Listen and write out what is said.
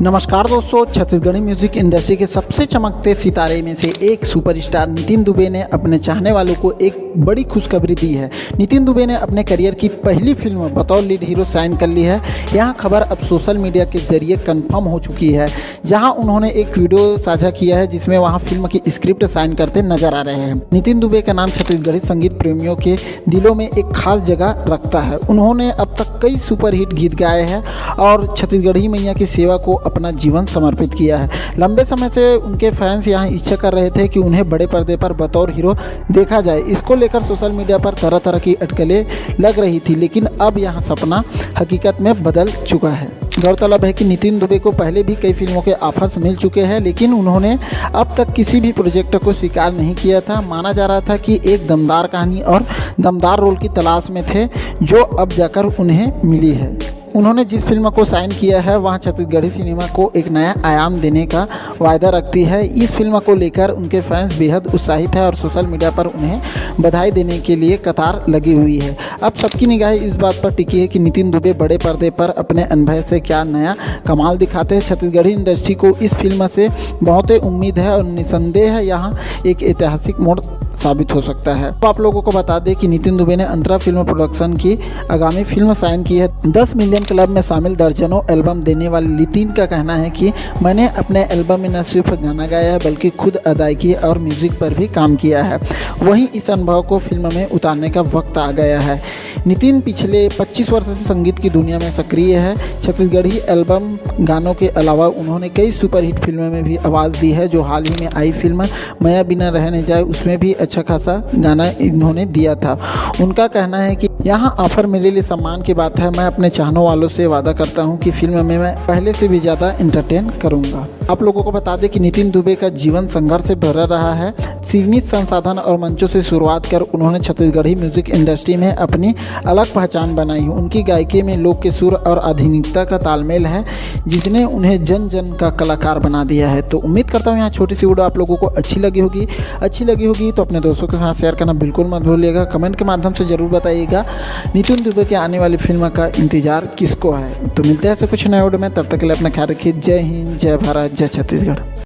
नमस्कार दोस्तों, Chhattisgarhi music industry के सबसे चमकते सितारे में से एक सुपरस्टार नितिन दुबे ने अपने चाहने वालों को एक बड़ी खुशखबरी दी है। नितिन दुबे ने अपने करियर की पहली फिल्म बतौर लीड हीरो साइन कर ली है। यहां खबर अब सोशल मीडिया के जरिए कंफर्म हो चुकी है, जहां उन्होंने एक वीडियो साझा किया है जिसमें वहां फिल्म की स्क्रिप्ट साइन करते नजर आ रहे हैं। नितिन दुबे का नाम छत्तीसगढ़ी संगीत प्रेमियों के दिलों में एक खास जगह रखता है। उन्होंने अब तक कई सुपरहिट गीत गाए हैं और छत्तीसगढ़ी मैया की सेवा को अपना जीवन समर्पित किया है। लंबे समय से उनके फैंस यहाँ इच्छा कर रहे थे कि उन्हें बड़े पर्दे पर बतौर हीरो देखा जाए। इसको लेकर सोशल मीडिया पर तरह तरह की अटकलें लग रही थी, लेकिन अब यह सपना हकीकत में बदल चुका है। गौरतलब है कि नितिन दुबे को पहले भी कई फिल्मों के ऑफर्स मिल चुके हैं, लेकिन उन्होंने अब तक किसी भी प्रोजेक्ट को स्वीकार नहीं किया था। माना जा रहा था कि एक दमदार कहानी और दमदार रोल की तलाश में थे, जो अब जाकर उन्हें मिली है। उन्होंने जिस फिल्म को साइन किया है वह छत्तीसगढ़ी सिनेमा को एक नया आयाम देने का वायदा रखती है। इस फिल्म को लेकर उनके फैंस बेहद उत्साहित हैं और सोशल मीडिया पर उन्हें बधाई देने के लिए कतार लगी हुई है। अब सबकी निगाहें इस बात पर टिकी है कि नितिन दुबे बड़े पर्दे पर अपने अनुभव से क्या नया कमाल दिखाते हैं। छत्तीसगढ़ी इंडस्ट्री को इस फिल्म से बहुत उम्मीद है और निसंदेह यहाँ एक ऐतिहासिक मोड़ साबित हो सकता है। तो आप लोगों को बता दें कि नितिन दुबे ने अंतरा फिल्म प्रोडक्शन की आगामी फिल्म साइन की है। 10 मिलियन क्लब में शामिल दर्जनों एल्बम देने वाले नितिन का कहना है कि मैंने अपने एल्बम में न सिर्फ गाना गाया है बल्कि खुद अदायगी और म्यूजिक पर भी काम किया है। वहीं इस अनुभव को फिल्म में उतारने का वक्त आ गया है। नितिन पिछले 25 वर्ष से संगीत की दुनिया में सक्रिय है। छत्तीसगढ़ी एल्बम गानों के अलावा उन्होंने कई सुपरहिट फिल्मों में भी आवाज़ दी है। जो हाल ही में आई फिल्म मैया बिना रह न जाए, उसमें भी अच्छा खासा गाना इन्होंने दिया था। उनका कहना है कि यहाँ ऑफर मेरे लिए सम्मान की बात है। मैं अपने चाहने वालों से वादा करता हूँ कि फिल्म में मैं पहले से भी ज़्यादा एंटरटेन करूँगा। आप लोगों को बता दें कि नितिन दुबे का जीवन संघर्ष से भरा रहा है। सीमित संसाधन और मंचों से शुरुआत कर उन्होंने छत्तीसगढ़ी म्यूजिक इंडस्ट्री में अपनी अलग पहचान बनाई। उनकी गायकी में लोक के सुर और आधुनिकता का तालमेल है, जिसने उन्हें जन जन का कलाकार बना दिया है। तो उम्मीद करता हूँ यहाँ छोटी सी वीडियो आप लोगों को अच्छी लगी होगी तो अपने दोस्तों के साथ शेयर करना बिल्कुल मत भूलिएगा। कमेंट के माध्यम से ज़रूर बताइएगा नितिन दुबे के आने वाली फिल्म का इंतजार किसको है। तो मिलते हैं ऐसे कुछ नए वीडियो में, तब तक के लिए अपना ख्याल रखिए। जय हिंद, जय भारत, जय छत्तीसगढ़।